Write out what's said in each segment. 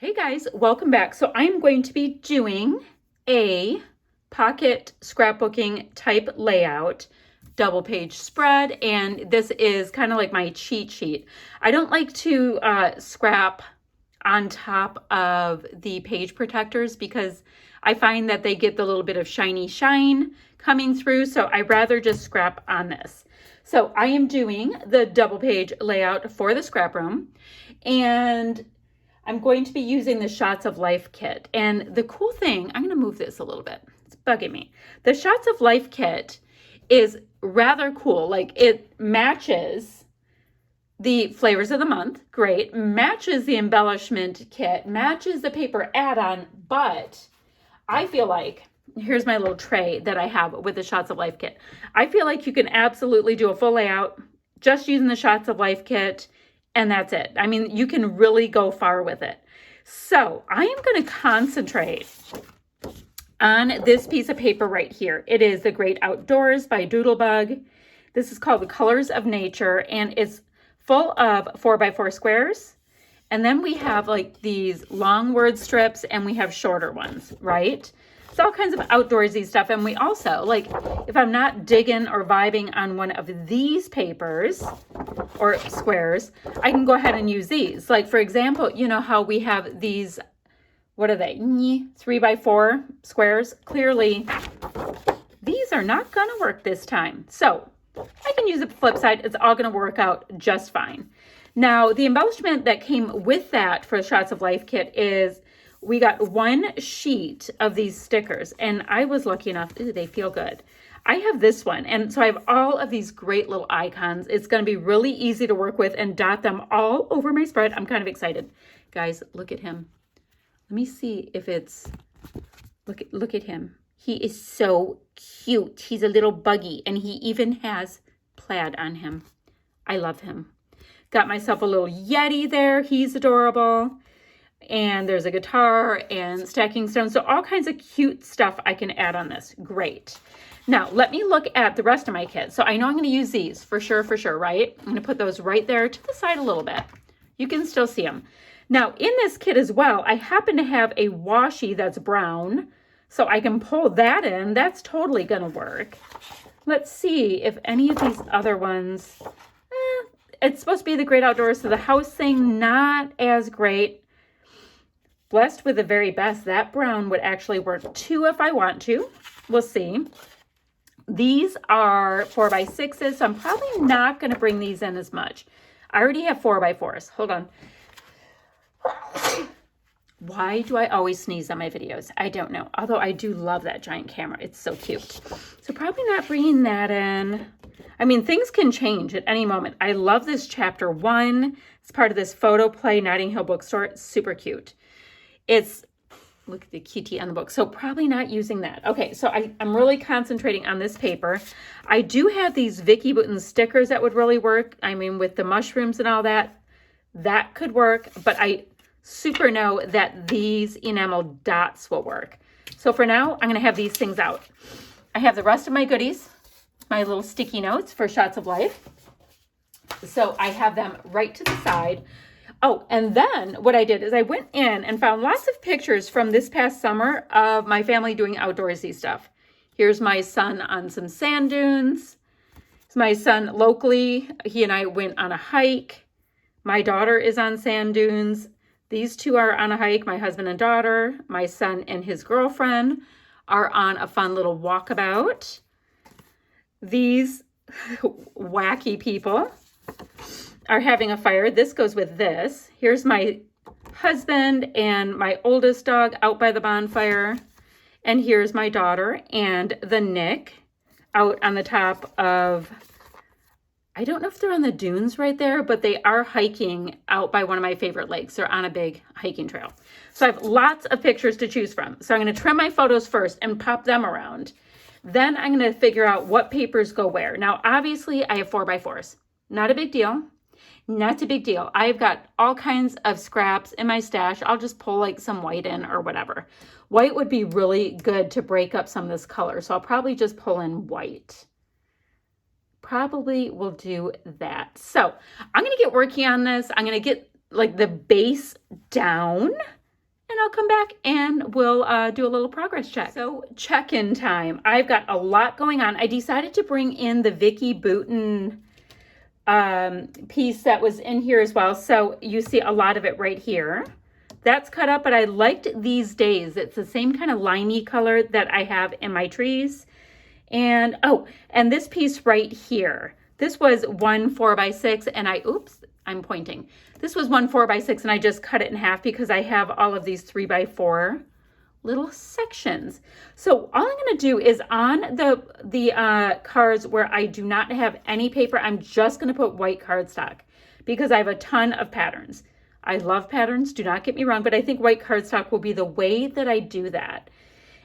Hey guys, welcome back. So I'm going to be doing a pocket scrapbooking type layout, double page spread, and this is kind of like my cheat sheet. I don't like to scrap on top of the page protectors because I find that they get the little bit of shiny shine coming through, so I rather just scrap on this. So I am doing the double page layout for the scrap room, and I'm going to be using the Shots of Life kit. And the cool thing, I'm going to move this a little bit. It's bugging me. The Shots of Life kit is rather cool. Like, it matches the flavors of the month. Great. Matches the embellishment kit. Matches the paper add-on. But I feel like, here's my little tray that I have with the Shots of Life kit. I feel like you can absolutely do a full layout just using the Shots of Life kit. And that's it. I mean, you can really go far with it. So I am going to concentrate on this piece of paper right here. It is The Great Outdoors by Doodle. This is called The Colors of Nature, and it's full of 4x4 squares. And then we have like these long word strips, and we have shorter ones, right? It's all kinds of outdoorsy stuff. And we also, like, if I'm not digging or vibing on one of these papers or squares, I can go ahead and use these. Like, for example, you know how we have these, what are they? 3x4 squares. Clearly, these are not going to work this time. So I can use the flip side. It's all going to work out just fine. Now, the embellishment that came with that for the Shots of Life kit is we got one sheet of these stickers, and I was lucky enough, ooh, they feel good. I have this one, and so I have all of these great little icons. It's going to be really easy to work with and dot them all over my spread. I'm kind of excited. Guys, look at him. Let me see if it's, look at him. He is so cute. He's a little buggy, and he even has plaid on him. I love him. Got myself a little Yeti there. He's adorable. And there's a guitar and stacking stones. So all kinds of cute stuff I can add on this. Great. Now, let me look at the rest of my kit. So I know I'm going to use these for sure, right? I'm going to put those right there to the side a little bit. You can still see them. Now, in this kit as well, I happen to have a washi that's brown. So I can pull that in. That's totally going to work. Let's see if any of these other ones... it's supposed to be The Great Outdoors, so the house thing, not as great. Blessed with the very best. That brown would actually work too if I want to. We'll see. These are 4x6s, so I'm probably not going to bring these in as much. I already have 4x4s. Hold on. Why do I always sneeze on my videos? I don't know. Although I do love that giant camera. It's so cute. So probably not bringing that in. I mean, things can change at any moment. I love this chapter 1. It's part of this photo play, Notting Hill bookstore. It's super cute. It's, look at the QT on the book. So probably not using that. Okay, so I'm really concentrating on this paper. I do have these Vicki Boutin stickers that would really work. I mean, with the mushrooms and all that, that could work. But I super know that these enamel dots will work. So for now, I'm going to have these things out. I have the rest of my goodies, my little sticky notes for Shots of Life. So I have them right to the side. Oh, and then what I did is I went in and found lots of pictures from this past summer of my family doing outdoorsy stuff. Here's my son on some sand dunes. It's my son locally. He and I went on a hike. My daughter is on sand dunes. These two are on a hike, my husband and daughter. My son and his girlfriend are on a fun little walkabout. These wacky people are having a fire. This goes with this. Here's my husband and my oldest dog out by the bonfire. And here's my daughter and the Nick out on the top of, I don't know if they're on the dunes right there, but they are hiking out by one of my favorite lakes. They're on a big hiking trail. So I have lots of pictures to choose from. So I'm going to trim my photos first and pop them around. Then I'm going to figure out what papers go where. Now, obviously, I have 4x4s. Not a big deal. Not a big deal. I've got all kinds of scraps in my stash. I'll just pull like some white in or whatever. White would be really good to break up some of this color. So I'll probably just pull in white. Probably will do that. So I'm going to get working on this. I'm going to get like the base down. and I'll come back and we'll do a little progress check. So check-in time. I've got a lot going on. I decided to bring in the Vicki Boutin piece that was in here as well. So you see a lot of it right here. That's cut up, but I liked these days. It's the same kind of limey color that I have in my trees. And oh, and this piece right here. This was 1 4x6 and I'm pointing. This was 1 4x6 and I just cut it in half because I have all of these 3x4 little sections. So all I'm going to do is on the cards where I do not have any paper, I'm just going to put white cardstock because I have a ton of patterns. I love patterns, do not get me wrong, but I think white cardstock will be the way that I do that.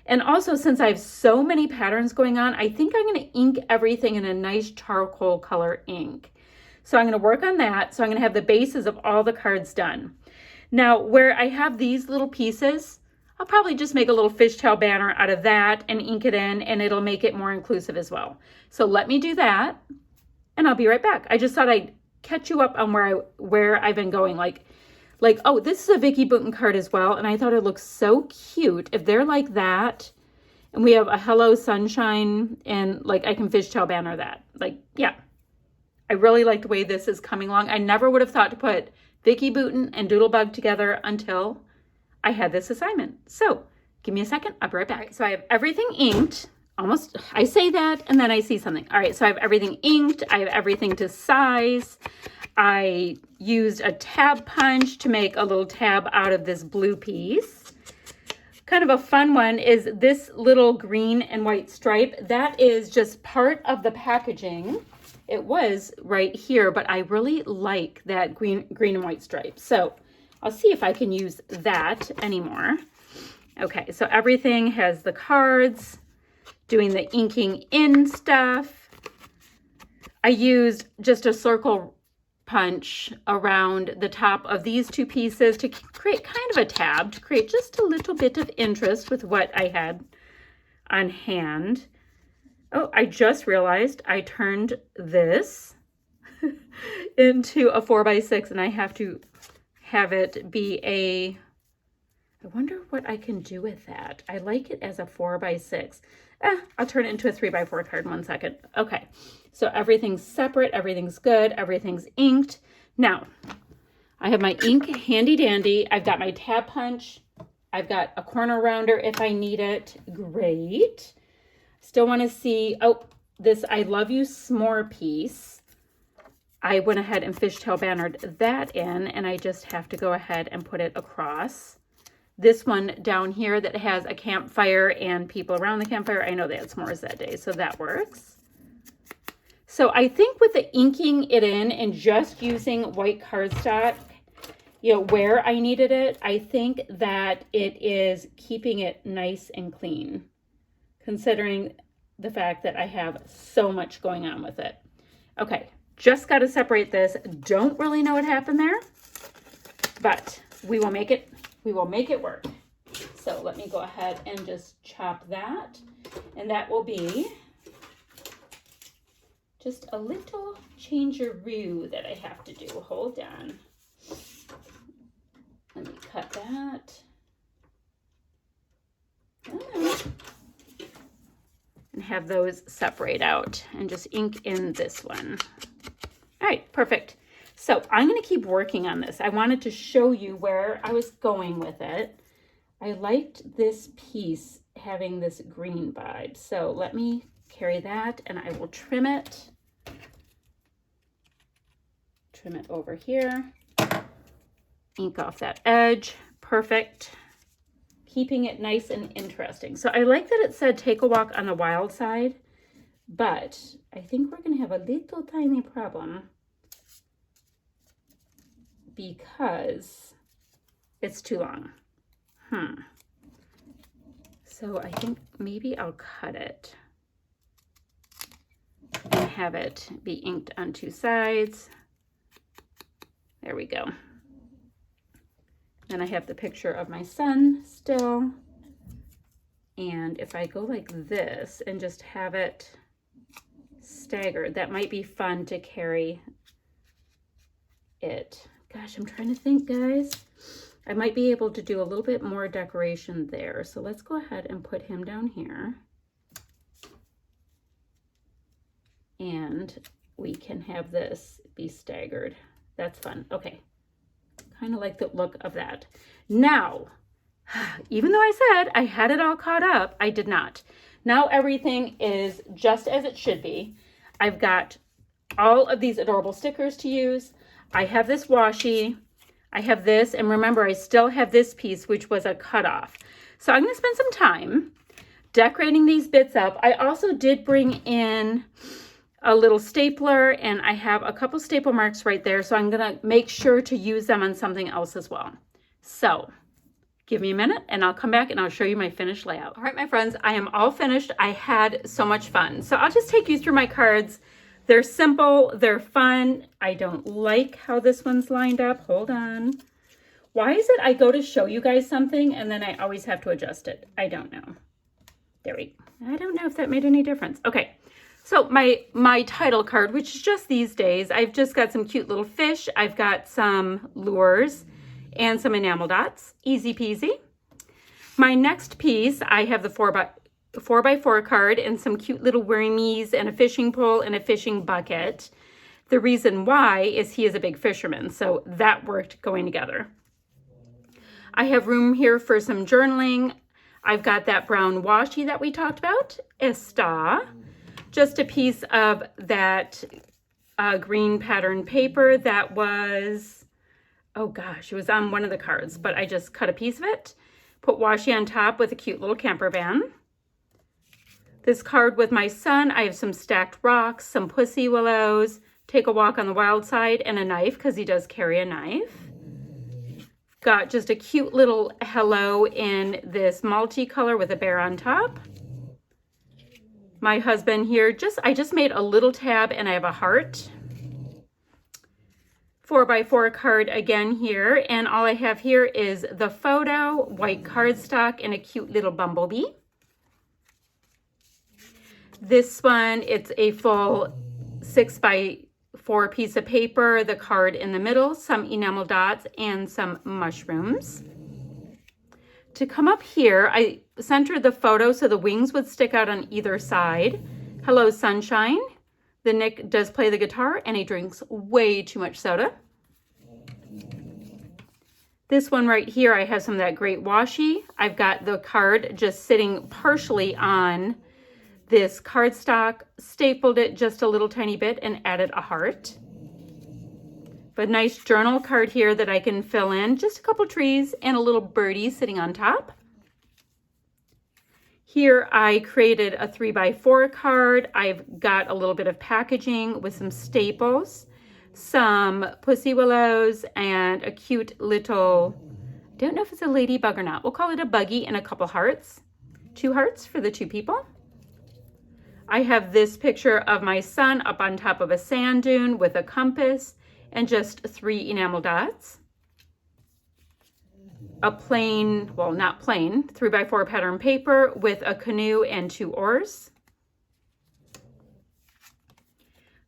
And also, since I have so many patterns going on, I think I'm going to ink everything in a nice charcoal color ink. So I'm going to work on that. So I'm going to have the bases of all the cards done. Now, where I have these little pieces, I'll probably just make a little fishtail banner out of that and ink it in, and it'll make it more inclusive as well. So let me do that, and I'll be right back. I just thought I'd catch you up on where I've been going. Like, oh, this is a Vicki Boutin card as well, and I thought it looked so cute. If they're like that, and we have a Hello Sunshine, and like I can fishtail banner that. Like, yeah, I really like the way this is coming along. I never would have thought to put Vicki Boutin and Doodlebug together until I had this assignment. So give me a second, I'll be right back. All right, so I have everything inked. Almost, I say that, and then I see something. All right, so I have everything inked. I have everything to size. I used a tab punch to make a little tab out of this blue piece. Kind of a fun one is this little green and white stripe. That is just part of the packaging. It was right here, but I really like that green and white stripe. So I'll see if I can use that anymore. Okay, so everything has the cards, doing the inking in stuff. I used just a circle punch around the top of these two pieces to create kind of a tab, to create just a little bit of interest with what I had on hand. Oh, I just realized I turned this into a 4x6 and I have to have it be I wonder what I can do with that. I like it as a 4x6. I'll turn it into a 3x4 card in 1 second. Okay, so everything's separate, everything's good, everything's inked. Now, I have my ink handy dandy. I've got my tab punch. I've got a corner rounder if I need it. Great. Still want to see, oh, this I Love You S'more piece. I went ahead and fishtail bannered that in, and I just have to go ahead and put it across. This one down here that has a campfire and people around the campfire, I know they had s'mores that day, so that works. So I think with the inking it in and just using white cardstock, you know, where I needed it, I think that it is keeping it nice and clean, considering the fact that I have so much going on with it. Okay, just got to separate this. Don't really know what happened there, but we will make it work. So let me go ahead and just chop that, and that will be just a little changeroo that I have to do. Hold on. Let me cut that. And have those separate out and just ink in this one. All right, perfect. So I'm going to keep working on this. I wanted to show you where I was going with it. I liked this piece having this green vibe. So let me carry that and I will trim it. Trim it over here. Ink off that edge. Perfect. Keeping it nice and interesting. So I like that it said take a walk on the wild side, but I think we're going to have a little tiny problem because it's too long. So I think maybe I'll cut it and have it be inked on two sides. There we go. Then I have the picture of my son still. And if I go like this and just have it staggered, that might be fun to carry it. Gosh, I'm trying to think, guys. I might be able to do a little bit more decoration there. So let's go ahead and put him down here. And we can have this be staggered. That's fun. Okay. Kind of like the look of that. Now, even though I said I had it all caught up, I did not. Now everything is just as it should be. I've got all of these adorable stickers to use. I have this washi. I have this, and remember, I still have this piece, which was a cutoff. So I'm going to spend some time decorating these bits up. I also did bring in a little stapler, and I have a couple staple marks right there, so I'm going to make sure to use them on something else as well. So give me a minute, and I'll come back and I'll show you my finished layout. All right, my friends, I am all finished. I had so much fun. So I'll just take you through my cards. They're simple, they're fun. I don't like how this one's lined up. Hold on. Why is it I go to show you guys something and then I always have to adjust it? I don't know. There we go. I don't know if that made any difference. Okay, so my title card, which is just these days, I've just got some cute little fish. I've got some lures and some enamel dots. Easy peasy. My next piece, I have the 4x4 card and some cute little wormies and a fishing pole and a fishing bucket. The reason why is he is a big fisherman, so that worked going together. I have room here for some journaling. I've got that brown washi that we talked about, Esta. Just a piece of that green pattern paper that was, oh gosh, it was on one of the cards, but I just cut a piece of it. Put washi on top with a cute little camper van. This card with my son, I have some stacked rocks, some pussy willows, take a walk on the wild side, and a knife because he does carry a knife. Got just a cute little hello in this multicolor with a bear on top. My husband here, I just made a little tab and I have a heart. 4x4 card again here, and all I have here is the photo, white cardstock, and a cute little bumblebee. This one, it's a full 6x4 piece of paper, the card in the middle, some enamel dots, and some mushrooms. To come up here, I centered the photo so the wings would stick out on either side. Hello, sunshine. The Nick does play the guitar, and he drinks way too much soda. This one right here, I have some of that great washi. I've got the card just sitting partially on this cardstock, stapled it just a little tiny bit and added a heart. But nice journal card here that I can fill in, just a couple trees and a little birdie sitting on top. Here I created a 3x4 card. I've got a little bit of packaging with some staples, some pussy willows, and a cute little, I don't know if it's a ladybug or not. We'll call it a buggy, and a couple hearts. 2 hearts for the 2 people. I have this picture of my son up on top of a sand dune with a compass and just 3 enamel dots. A plain, well, not plain, 3x4 pattern paper with a canoe and 2 oars.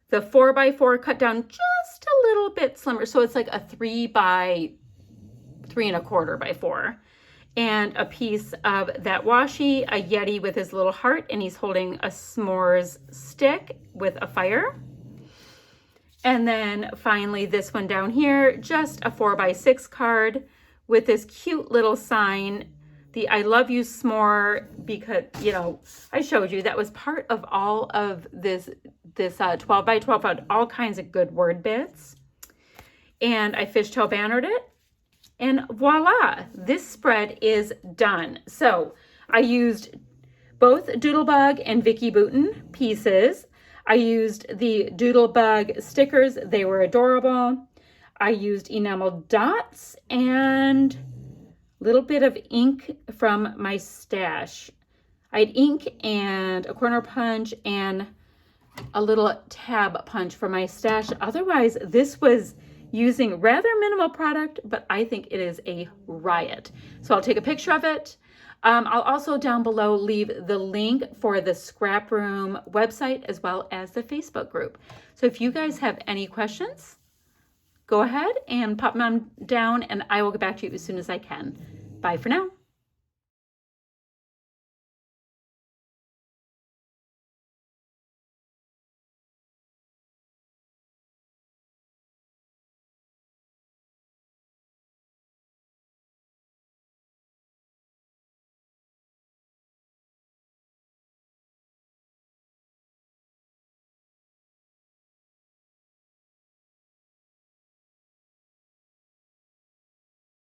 The 4x4 cut down just a little bit slimmer, so it's like a 3 by 3¼ by 4. And a piece of that washi, a Yeti with his little heart, and he's holding a s'mores stick with a fire. And then finally this one down here, just a 4x6 card with this cute little sign, the I love you s'more, because, you know, I showed you that was part of all of this 12x12 had all kinds of good word bits. And I fishtail bannered it. And voila, this spread is done. So I used both Doodlebug and Vicki Boutin pieces. I used the Doodlebug stickers. They were adorable. I used enamel dots and a little bit of ink from my stash. I had ink and a corner punch and a little tab punch from my stash. Otherwise, this was using rather minimal product, but I think it is a riot. So I'll take a picture of it. I'll also down below leave the link for the ScrapRoom website as well as the Facebook group. So if you guys have any questions, go ahead and pop them down, and I will get back to you as soon as I can. Bye for now.